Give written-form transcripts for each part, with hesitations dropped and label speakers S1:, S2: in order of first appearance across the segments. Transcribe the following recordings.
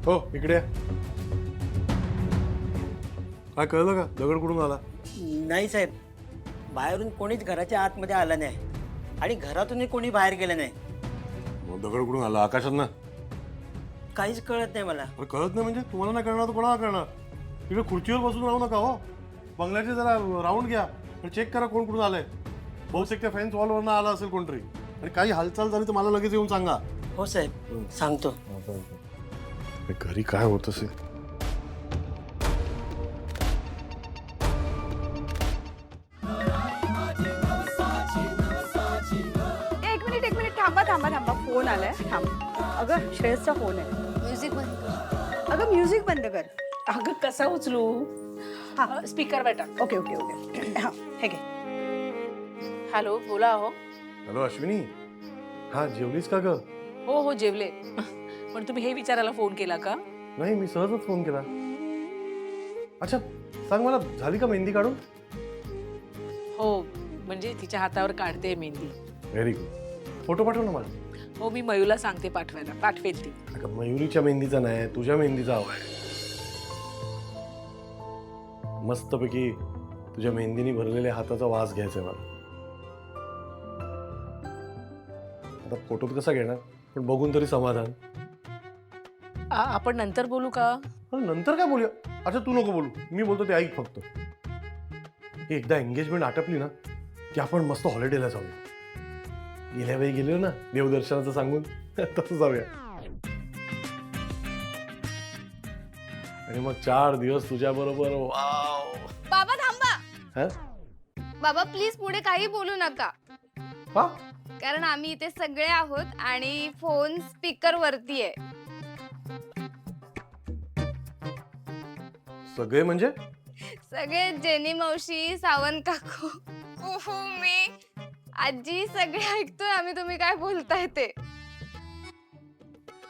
S1: हो इकडे या. काय कळलं का दगड कुठून आला?
S2: नाही साहेब, बाहेरून कोणीच घराच्या आतमध्ये आलं नाही आणि घरातूनही कोणी बाहेर गेलं नाही.
S1: मग दगड कुठून आला? आकाशात ना?
S2: काहीच कळत नाही मला.
S1: कळत नाही म्हणजे तुम्हाला नाही कळणार तर कोणाला कळणार? तिकडे खुर्चीवर बसून राहू नका हो. बंगल्याचे जरा राऊंड घ्या आणि चेक करा कोण कुठून आलंय. बहुतेक त्या फेन्स वॉलवरनं आला असेल कोणतरी आणि काही हालचाल झाली तर मला लगेच येऊन सांगा.
S2: हो साहेब, सांगतो.
S1: घरी काय होत असेल?
S3: एक मिनिट थांबा थांबा थांबा फोन आलाय. थांब. अगं श्रेयसचा फोन आहे.
S4: म्युझिक बंद कर.
S3: अगं म्युझिक बंद कर.
S5: अगं कसा उचलू?
S3: हा
S5: स्पीकर बेटा.
S3: ओके ओके ओके हा हे घे.
S5: हॅलो, बोला. हो
S1: हॅलो अश्विनी. हा जेवलीस का ग?
S5: हो हो जेवले. पण तुम्ही हे विचारायला फोन केला का?
S1: नाही मी सहजच फोन केला. अच्छा सांग मला झाली का मेहंदी काढून?
S5: हो म्हणजे तिच्या हातावर काढते मेहंदी.
S1: Very good. फोटो पाठव ना मला.
S5: हो मी मयूला सांगते पाठवायला. पाठवेल ती.
S1: अगं मयुरीच्या मेहंदीचा नाही तुझ्या मेहंदीचा हवाय. मस्तपैकी तुझ्या मेहंदीने भरलेल्या हाताचा वास घ्यायचा मला. आता फोटोत कसा घेणार पण बघून तरी समाधान.
S5: आपण नंतर बोलू का?
S1: पण नंतर काय बोलूया? अच्छा तू नको बोलू, मी बोलतो ते ऐक फक्त. ही एकदा एंगेजमेंट आटपली ना की आपण मस्त हॉलिडेला जाऊया. गेल्या वेळी गेलो ना देवदर्शनाचं सांगून तसं जाऊया. आणि मग 4 दिवस तुझ्या बरोबर. वाव.
S4: बाबा थांबा.
S1: हा?
S4: बाबा प्लीज पुढे काही बोलू नका,
S1: हा?
S4: कारण आम्ही इथे सगळे आहोत आणि फोन स्पीकर वरती आहे.
S1: सगळे म्हणजे?
S4: सगळे जेनी मावशी, सावंत काकू, कुहू, मी, आजी सगळे ऐकतोय आम्ही तुम्ही काय बोलताय ते.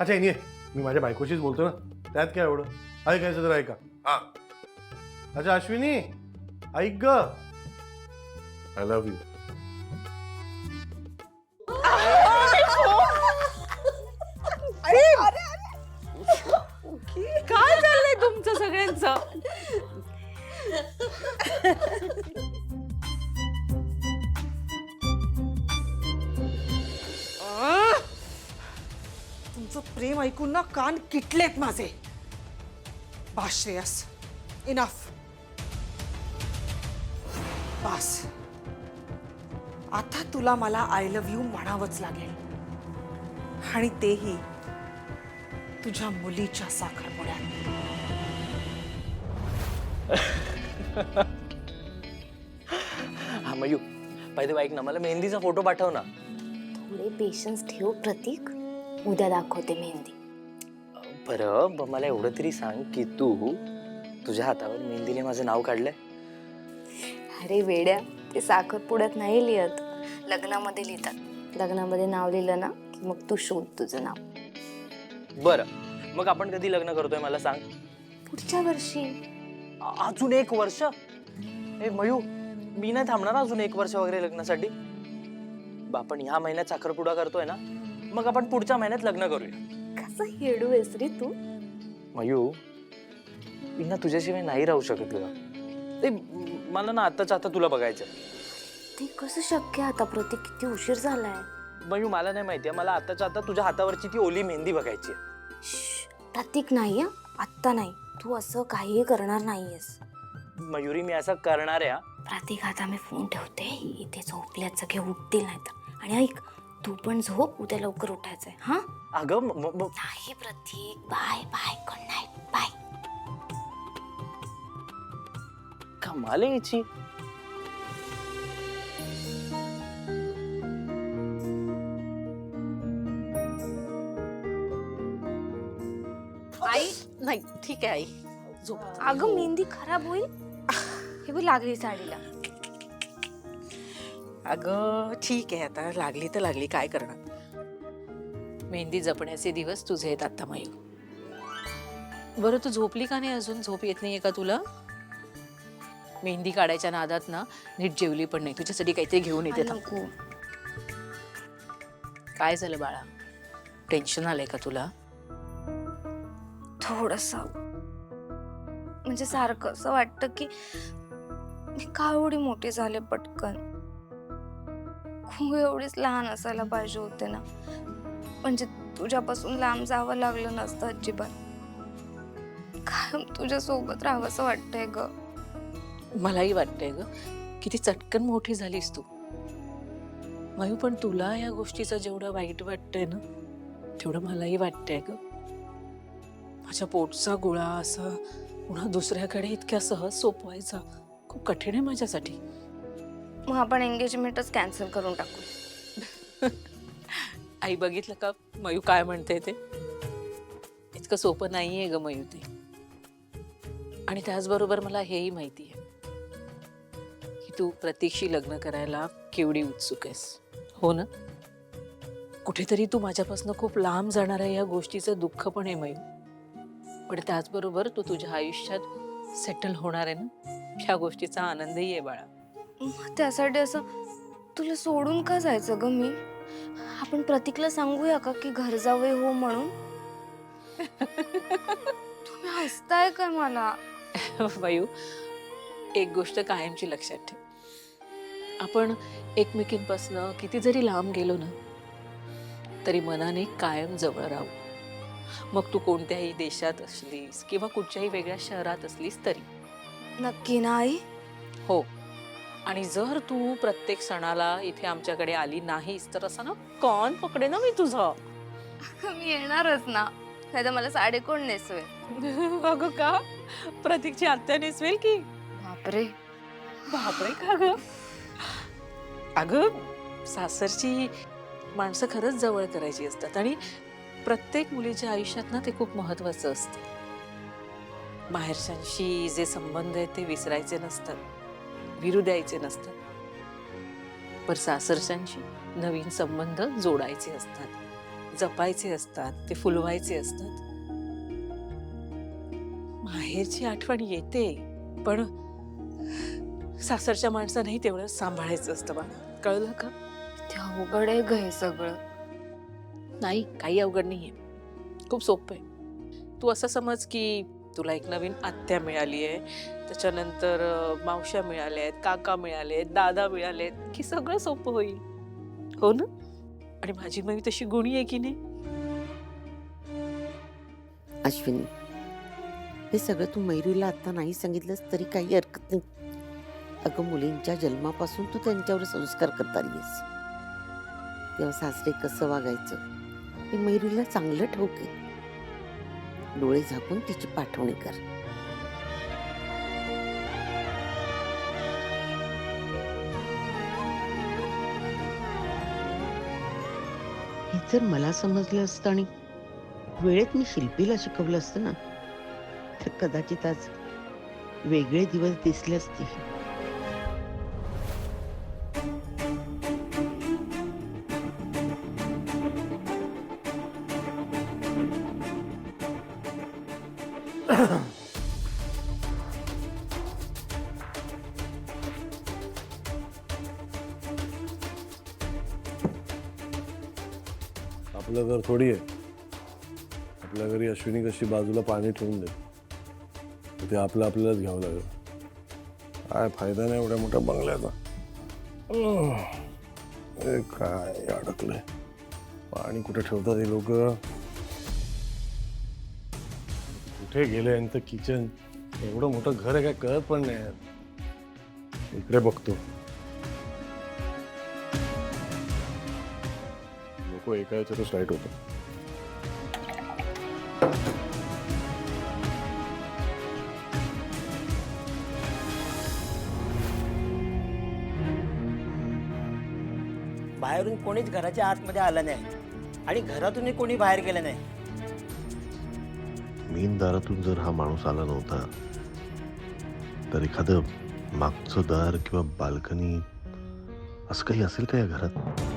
S1: अच्छा नाही मी माझ्या बायकोशीच बोलतो ना, त्यात काय एवढं? ऐकायचं तर ऐका. हा. अच्छा अश्विनी ऐक ग. I love you.
S5: काय चाललंय तुमचं सगळ्यांचं?
S3: तुमचं प्रेम ऐकून ना कान किटलेत माझे. बास श्रेयस, इनफ. बास. आता तुला मला आय लव्ह यू म्हणावंच लागेल आणि तेही तुझ्या मुलीच्या साखरपुड्यात.
S6: हा मयू पाहिजे ऐक ना, मला मेहंदीचा फोटो पाठव ना.
S7: थोडे पेशन्स ठेव प्रतीक, उद्या दाखवते मेहंदी.
S6: बरं मला एवढं तरी सांग की तू तुझ्या हातावर मेहंदीने माझं नाव काढलंय.
S7: अरे वेड्या, ते साखरपुड्यात नाही लिहत, लग्नामध्ये लिहितात. लग्नामध्ये नाव लिहिलं ना की मग तू शोध तुझं नाव.
S6: बरं मग आपण कधी लग्न करतोय मला सांग.
S7: पुढच्या वर्षी.
S6: अजून 1 वर्ष? ए मयू मी नाही थांबणार अजून 1 वर्ष वगैरे लग्नासाठी. आपण ह्या महिन्यात साखरपुडा करतोय ना, मग आपण पुढच्या महिन्यात लग्न करूया.
S7: कसं हेडू आहेस रे तू.
S6: मयू मी ना तुझ्याशिवाय नाही राहू शकत ग. ते मला ना आताच आता तुला बघायचं.
S7: ते कसं शक्य आता प्रतीक, किती उशीर झालाय.
S6: मयू मला नाही माहितीये, मला आताच्या आता तुझ्या हातावरची ती ओली मेहंदी बघायची.
S7: प्रतीक नाही हा, आत्ता नाही. तू असं काहीही करणार नाहीयेस.
S6: मयुरी मी असं करणार आहे.
S7: प्रतीक आता मी फोन ठेवते, इथे झोपल्यात सगळे उठतील नाही तर. आणि ऐक, तू पण झोप, उद्या लवकर उठायचंय. हा
S6: अगं
S7: नाही Pratik, bye bye, good night, bye.
S6: कमाल आहे याची.
S5: आई नाही ठीक आहे आई झोप.
S7: अगं मेहंदी खराब होईल. हे बी लागली साडीला.
S5: अगं ठीक आहे, आता लागली तर लागली, काय करणार. मेहंदी जपण्याचे दिवस तुझे आहेत आता मयू. बरं तू झोपली का नाही अजून? झोप येत नाहीये का तुला? मेहंदी काढायच्या नादात ना नीट जेवली पण नाही. तुझ्यासाठी काहीतरी घेऊन येते.
S7: नको.
S5: काय झालं बाळा? टेन्शन आलंय का तुला?
S7: थोडस म्हणजे सारखं असं वाटतं की मी का एवढी मोठी झाले पटकन. खूप एवढीच लहान असायला पाहिजे होते ना, म्हणजे तुझ्यापासून लांब जावं लागलं नसतं अजिबात. कायम तुझ्या सोबत राहावंसं वाटतंय ग.
S5: मलाही वाटतंय ग किती चटकन मोठी झालीस तू. मयू, पण तुला या गोष्टीचं जेवढं वाईट वाटतंय ना, तेवढं मलाही वाटतंय ग. माझ्या पोटचा गोळा असा पुन्हा दुसऱ्याकडे इतक्या सहज सोपवायचा खूप कठीण आहे माझ्यासाठी.
S7: मग आपण एंगेजमेंटच कॅन्सल करून टाकू.
S5: आई, बघितलं का मयू काय म्हणते ते? इतकं सोपं नाहीये ग मयू ते. आणि त्याचबरोबर मला हेही माहिती आहे की तू प्रतीकशी लग्न करायला केवढी उत्सुक आहेस, हो ना? कुठेतरी तू माझ्यापासून खूप लांब जाणाऱ्या या गोष्टीचं दुःख पण आहे मयू, पण त्याचबरोबर तू तुझ्या आयुष्यात सेटल होणार आहे ना, ह्या गोष्टीचा आनंदही आहे बाळा.
S7: मग त्यासाठी असं तुला सोडून का जायचं ग मी? आपण प्रतीकला सांगूया का की घर जावे हो म्हणून? तुम्ही हसताय काय मला?
S5: मयू, एक गोष्ट कायमची लक्षात ठेव. आपण एकमेकींपासनं किती जरी लांब गेलो ना, तरी मनाने कायम जवळ राहू. मग तू कोणत्याही देशात असलीस किंवा कुठच्याही वेगळ्या शहरात असलीस तरी.
S7: नक्की नाही?
S5: हो. आणि जर तू प्रत्येक सणाला इथे आमच्याकडे आली नाहीस तर असं ना कान पकडे ना मी तुझा.
S7: मी येणारच ना, नाही तर मला साडी कोण नेसवेल?
S5: अगं का? प्रतीकची आत्या नेसवेल की?
S7: बापरे.
S5: बापरे का ग? अगं, सासरची माणसं खरंच जवळ करायची असतात आणि प्रत्येक मुलीच्या आयुष्यात ना ते खूप महत्वाचं असतं. माहेरच्यांशी जे संबंध आहेत ते विसरायचे नसतात, विरू द्यायचे नसतात. पण सासरच्यांशी नवीन संबंध जोडायचे असतात, जपायचे असतात, ते फुलवायचे असतात. माहेरची आठवण येते, पण सासरच्या माणसांनाही तेवढं सांभाळायचं असतं बा. कळलं का?
S7: ते अवघड आहे ग हे सगळं.
S5: नाही, काही अवघड नाहीये, खूप सोपं आहे. तू असं समज की तुला एक नवीन आत्या मिळाली आहे, त्याच्यानंतर मावश्या मिळाल्या आहेत, काका मिळाले आहेत, दादा मिळाले आहेत, की सगळं सोपं होईल, हो ना? आणि माझी मम्मी तशी गुणी आहे की नाही?
S8: अश्विनी, हे सगळं तू मयुरीला आता नाही सांगितलंस तरी काही हरकत नाही. अगं, मुलींच्या जन्मापासून तू त्यांच्यावर संस्कार करता आलीस. तेव्हा सासरे कसं वागायचं हे मयुरीला चांगलं ठाऊक आहे. डोळे झाकून तिची पाठवणी कर. हे जर मला समजलं असतं आणि वेळेत मी शिल्पीला शिकवलं असतं ना, तर कदाचित आज वेगळे दिवस दिसले असतील.
S1: आपलं घर थोडी आहे. आपल्या घरी अश्विनी कशी बाजूला पाणी ठेवून दे, ते आपलं आपल्यालाच घ्यावं लागेल. काय फायदा नाही एवढ्या मोठ्या बंगल्याचा. काय अडकलंय, पाणी कुठे ठेवतात हे लोक? कुठे गेले यांचं किचन? एवढं मोठं घर आहे काय कळत पण नाही. इकडे बघतो, लोक एका याच्यातच राईट होतं.
S2: बाहेरून कोणीच घराच्या आतमध्ये आलं नाही आणि घरातूनही कोणी बाहेर गेलं नाही.
S9: मेन दारातून जर हा माणूस आला नव्हता तर एखादं मागचं दार किंवा बाल्कनी असं काही असेल का या घरात?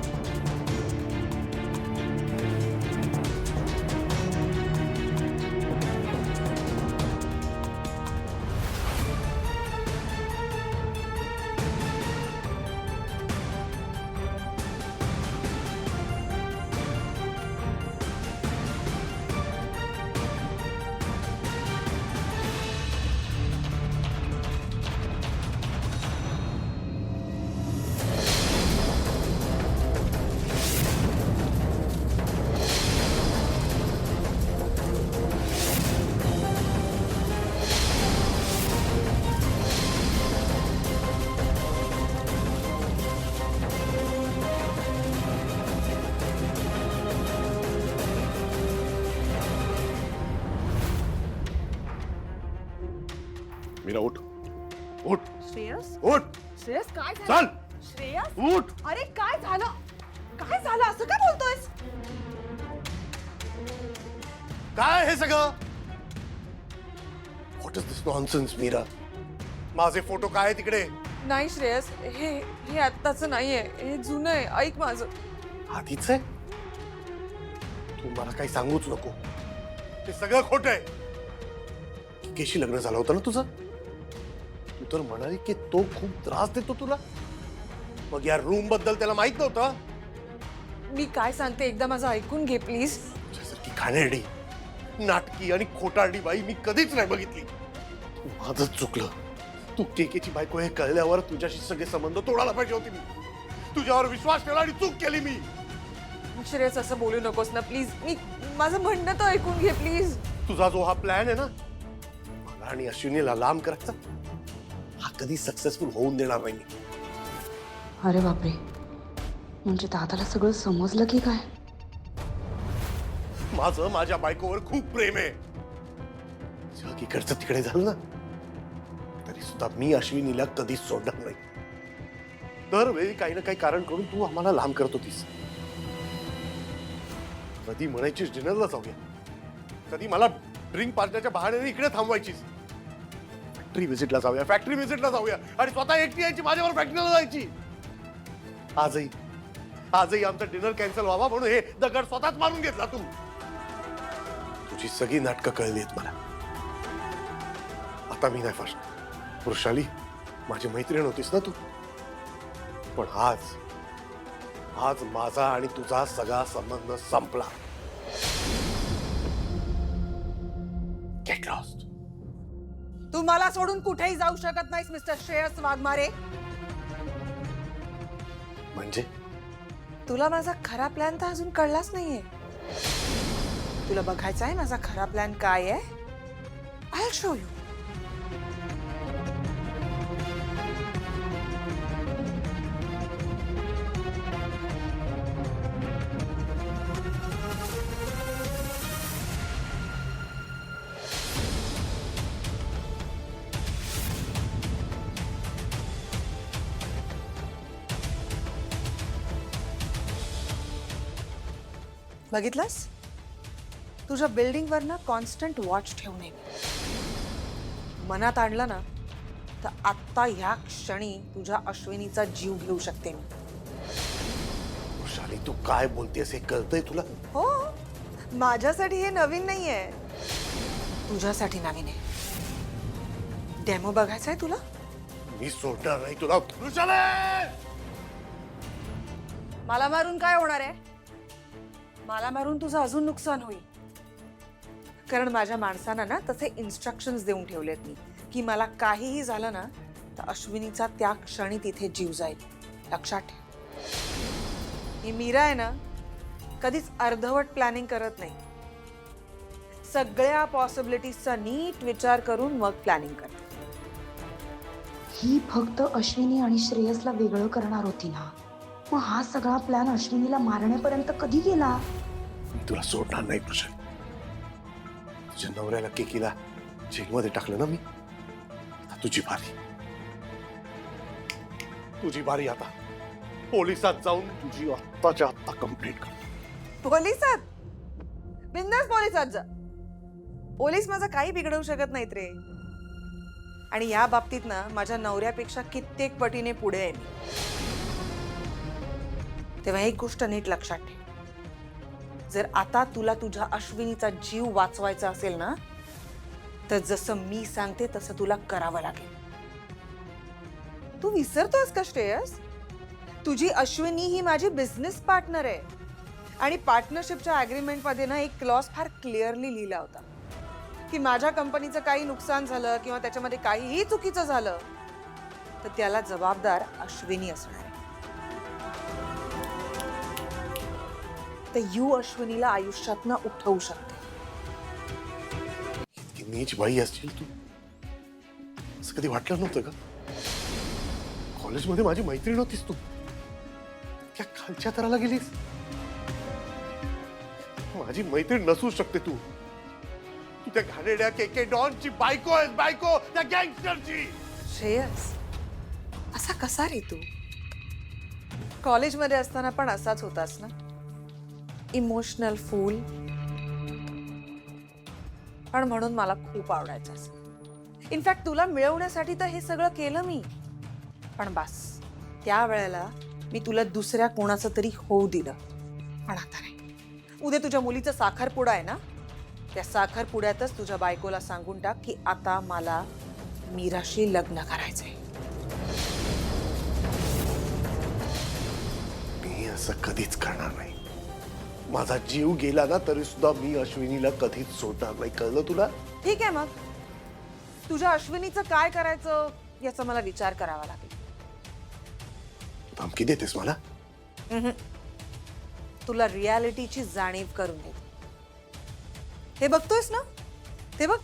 S1: मीरा उठ उठ
S3: श्रेयस
S1: उठ
S3: श्रेयस काय
S1: चल
S3: झालं श्रेयस
S1: उठ
S3: अरे काय झालं असं काय बोलतोयस
S1: काय हे सगळं what is this nonsense Meera माझे फोटो काय आहे तिकडे
S3: नाही श्रेयस हे आत्ताचं नाहीये हे जुनं आहे ऐक माझं
S1: आधीच आहे तू मला काही सांगूच नको ते सगळं खोट आहे केशी लग्न झालं होतं ना तुझं तू तर म्हणाली की तो खूप त्रास देतो तुला मग या रूम बद्दल त्याला माहित नव्हतं
S3: मी काय सांगते एकदा माझं ऐकून घे प्लीज
S1: तुझ्यासारखी खाणेरडी नाटकी आणि खोटारडी बाई मी कधीच नाही बघितली माझंच चुकलं तू केकेची बायको हे कळल्यावर तुझ्याशी सगळे संबंध तोडायला पाहिजे होते मी तुझ्यावर विश्वास ठेवला आणि चूक केली मी
S3: श्रेयस असं बोलू नकोस ना प्लीज मी माझं म्हणणं तर ऐकून घे प्लीज
S1: तुझा जो हा प्लॅन आहे ना मला आणि अश्विनीला लांब करायचा हा कधी सक्सेसफुल होऊन देणार नाही मी.
S10: अरे बापरे म्हणजे दादाला सगळं समजलं की काय
S1: माझं माझ्या बायकोवर खूप प्रेम आहे जग इकडचं तिकडे झालं ना तरी सुद्धा मी अश्विनीला कधीच सोडणार नाही दरवेळी काही ना काही कारण करून तू आम्हाला लांब करत होतीस कधी म्हणायचीस डिनरला जाऊया कधी मला ड्रिंक पार्टीच्या बहाण्याने इकडे थांबवायचीस फॅक्टरी व्हिजिटला जाऊया फॅक्टरी व्हिजिटला जाऊया आणि स्वतः एकटी यायची माझ्यावर फॅक्टरीला जायची आजही आमचा डिनर कॅन्सल व्हावा म्हणून हे दगड स्वतःच मारून घेतला तू तुझी सगळी नाटकं कळली आहेत मला आता मी नाही फास्ट वृषाली माझी मैत्रीण होतीस ना तू पण आज माझा आणि तुझा सगळा संबंध संपला गेट लॉस्ट
S3: तू मला सोडून कुठेही जाऊ शकत नाहीस मिस्टर श्रेयस वाघमारे
S1: म्हणजे
S3: तुला माझा खरा प्लॅन तर अजून कळलाच नाहीये तुला बघायचा आहे माझा खरा प्लॅन काय आहे आय शो यू बघितलंस तुझ्या बिल्डिंगवर ना कॉन्स्टंट वॉच ठेवू नये मनात आणलं ना तर आत्ता ह्या क्षणी तुझ्या अश्विनीचा जीव घेऊ शकते मी
S1: वृषाली तू काय बोलतेस हे कळतंय तुला
S3: हो माझ्यासाठी हे नवीन नाहीये तुझ्यासाठी नवीन आहे डेमो बघायचा आहे तुला
S1: मी सोडणार नाही तुला वृषाली
S3: मला मारून काय होणार आहे मला मारून तुझं अजून नुकसान होईल कारण माझ्या माणसांना ना तसे इन्स्ट्रक्शन्स देऊन ठेवलेत मी की मला काहीही झालं ना तर अश्विनीचा त्या क्षणी तिथे जीव जाईल लक्षात ठेव ही मीरा आहे ना कधीच अर्धवट प्लॅनिंग करत नाही सगळ्या पॉसिबिलिटीजचा नीट विचार करून मग प्लॅनिंग करते
S10: ही फक्त अश्विनी आणि श्रेयसला वेगळं करणार होती ना मग हा सगळा प्लॅन अश्विनीला मारण्यापर्यंत कधी गेला
S1: मी तुला सोडणार नाही वृषाली तुझ्या नवऱ्याला केकीला जेलमध्ये टाकलं ना मी आता तुझी बारी आता पोलिसात जाऊन तुझी आत्ताच्या आत्ता कंप्लेंट कर
S3: पोलिसात बिंदास पोलिसात जा पोलीस माझं काही बिघडवू शकत नाहीत रे आणि या बाबतीत ना माझ्या नवऱ्यापेक्षा कित्येक पटीने पुढे आहे मी तेव्हा एक गोष्ट नीट लक्षात ठेव जर आता तुला तुझ्या अश्विनीचा जीव वाचवायचा असेल ना तर जसं मी सांगते तसं तुला करावं लागेल तू विसरतोस का श्रेयस तुझी अश्विनी ही माझी बिझनेस पार्टनर आहे आणि पार्टनरशिपच्या अग्रीमेंट मध्ये ना एक क्लॉज फार क्लिअरली लिहिला होता की माझ्या कंपनीचं काही नुकसान झालं किंवा त्याच्यामध्ये काहीही चुकीचं झालं तर त्याला जबाबदार अश्विनी असणार आहे तर यू अश्विनीला आयुष्यातनं उठवू शकते
S1: इतकी नीच बाई असशील तू असं कधी वाटलं नव्हतं का कॉलेजमध्ये माझी मैत्रीण होतीस तू त्या खालच्या तराला गेलीस माझी मैत्रीण नसू शकते तू तू त्या घाणेरड्या के डॉनची बायको आहेस, बायको त्या गँगस्टरची.
S3: श्रेयस, असा कसा रे तू? कॉलेजमध्ये असताना पण असाच होतास ना, इमोशनल फूल. पण म्हणून मला खूप आवडायचास. इनफॅक्ट तुला मिळवण्यासाठी तर हे सगळं केलं मी. पण बस त्यावेळेला मी तुला दुसऱ्या कोणाचं तरी होऊ दिलं. पण आता नाही. उद्या तुझ्या मुलीचा साखरपुडा आहे ना, त्या साखरपुड्यातच तुझ्या बायकोला सांगून टाक की आता मला मीराशी लग्न करायचंय.
S1: मी असं कधीच करणार नाही. माझा जीव गेला ना तरी सुद्धा मी अश्विनीला कधीच सोडणार नाही, कळलं तुला?
S3: ठीक आहे, मग तुझ्या अश्विनीचं काय करायचं याचा मला विचार करावा लागेल.
S1: धमकी देतेस मला?
S3: तुला रियालिटीची जाणीव करून देते. हे बघतोयस ना, ते बघ,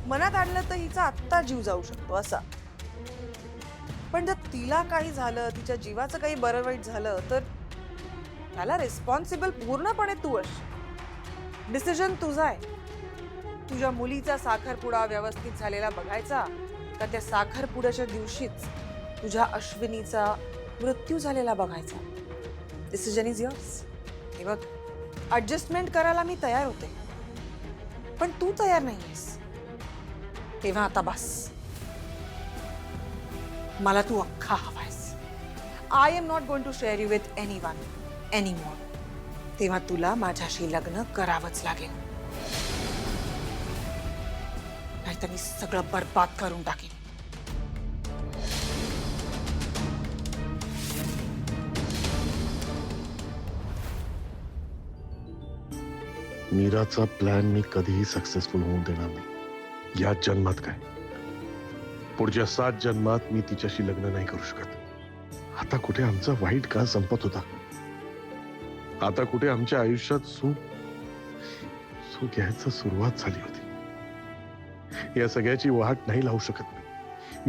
S3: मनात आणलं तर हिचा आत्ता जीव जाऊ शकतो असा. पण जर तिला काही झालं, तिच्या जीवाचं काही बरं वाईट झालं तर त्याला रिस्पॉन्सिबल पूर्णपणे तू असशील. डिसिजन तुझा आहे. तुझ्या मुलीचा साखरपुडा व्यवस्थित झालेला बघायचा का त्या साखरपुड्याच्या दिवशीच तुझ्या अश्विनीचा मृत्यू झालेला बघायचा. Decision is yours. हे बघ, ऍडजस्टमेंट करायला मी तयार होते, पण तू तयार नाहीयेस. तेव्हा आता बस, मला तू अख्खा हवायस. I am not going to share you with anyone anymore. तेव्हा तुला माझ्याशी लग्न करावंच लागेल, नाहीतर मी सगळं बरबाद करून टाकेन.
S9: मीराचा प्लॅन मी कधीही सक्सेसफुल होऊन देणार नाही. या जन्मात काय, पुढच्या 7 जन्मात मी तिच्याशी लग्न नाही करू शकत. आता कुठे आमचा वाईट काळ संपत होता, आता कुठे आमच्या आयुष्यात सुख यायची सुरुवात झाली होती. या सगळ्याची वाट नाही लावू शकत मी.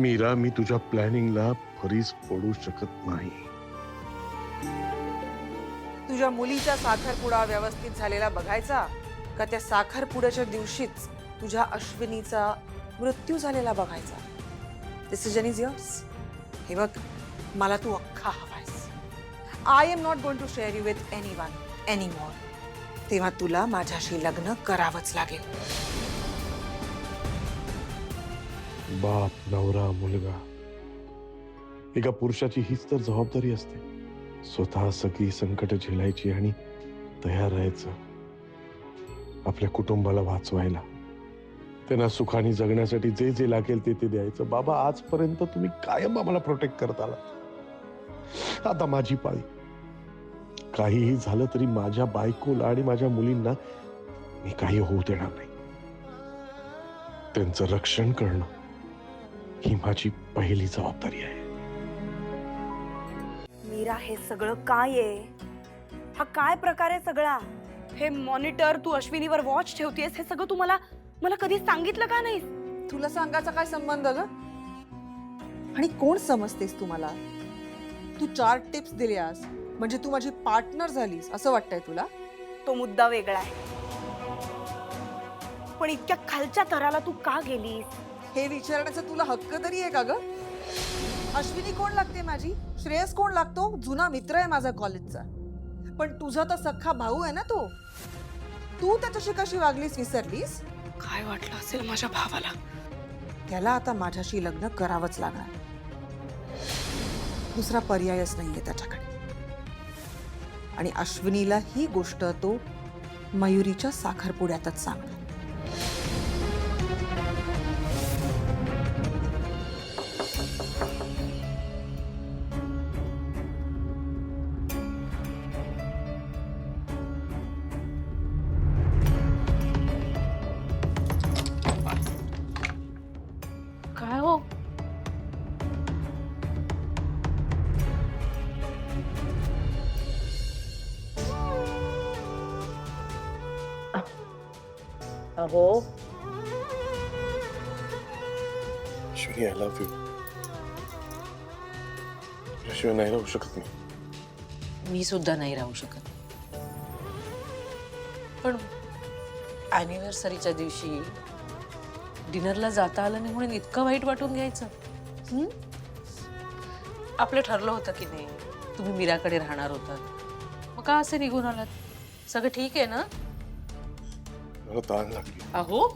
S9: मीरा, मी तुझ्या प्लॅनिंगला फरीस पडू शकत नाही.
S3: तुझ्या मुलीचा साखरपुडा व्यवस्थित झालेला बघायचा का त्या साखरपुड्याच्या दिवशीच तुझ्या अश्विनीचा मृत्यू झालेला बघायचा. Decision is yours. हे बघ, मला तू अख्खा हवायस. I am not going to share you with anyone anymore. तेव्हा तुला माझ्याशी लग्न करावंच लागेल.
S9: बाप, नवरा, मुलगा, एका पुरुषाची हीच तर जबाबदारी असते. स्वतः सगळी संकट झेलायची आणि तयार राहायचं आपल्या कुटुंबाला वाचवायला, त्यांना सुखाने जगण्यासाठी जे जे लागेल ते ते द्यायचं. बाबा, आजपर्यंत तुम्ही कायम आम्हाला प्रोटेक्ट करत आला. आता माझी पाळी. काहीही झालं तरी माझ्या बायकोला आणि माझ्या मुलींना मी काही होऊ देणार नाही. त्यांचं रक्षण करणं ही माझी पहिली जबाबदारी आहे.
S10: मीरा, हे सगळं काय आहे? हा काय प्रकार आहे सगळा? हे मॉनिटर, तू अश्विनीवर वॉच ठेवतेस, हे सगळं तू मला कधी सांगितलं का नाहीस?
S3: तुला सांगायचा काय संबंध ग? आणि कोण समजतेस तू मला? तू 4 टिप्स दिल्यास म्हणजे तू माझी पार्टनर झालीस असं वाटतंय तुला?
S10: तो मुद्दा वेगळा आहे, पण इतक्या खालच्या थराला तू का गेलीस?
S3: हे विचारण्याचा तुला हक्क तरी आहे का ग? अश्विनी कोण लागते माझी? श्रेयस कोण लागतो? जुना मित्र आहे माझा कॉलेजचा. पण तुझा तर सख्खा भाऊ आहे ना तो. तू त्याच्याशी कशी वागलीस विसरलीस?
S10: काय वाटलं असेल माझ्या भावाला?
S3: त्याला आता माझ्याशी लग्न करावंच लागणार. दुसरा पर्यायच नाहीये त्याच्याकडे. आणि अश्विनीला ही गोष्ट तो मयुरीच्या साखरपुड्यातच सांगणार.
S5: काय हो?
S6: अहो,
S9: अश्विनी, आय लव्ह यू. याशिवाय नाही राहू शकत मी.
S5: मी सुद्धा नाही राहू शकत. पण अॅनिव्हर्सरीच्या दिवशी डिनरला जाता आलं नाही म्हणून इतकं वाईट वाटून घ्यायचं? हं? आपलं ठरलं होतं की नाही, तुम्ही मीराकडे राहणार होतात, मग का असे निघून आलात? सगळं ठीक आहे ना?
S9: मला ताण लागली.
S5: अहो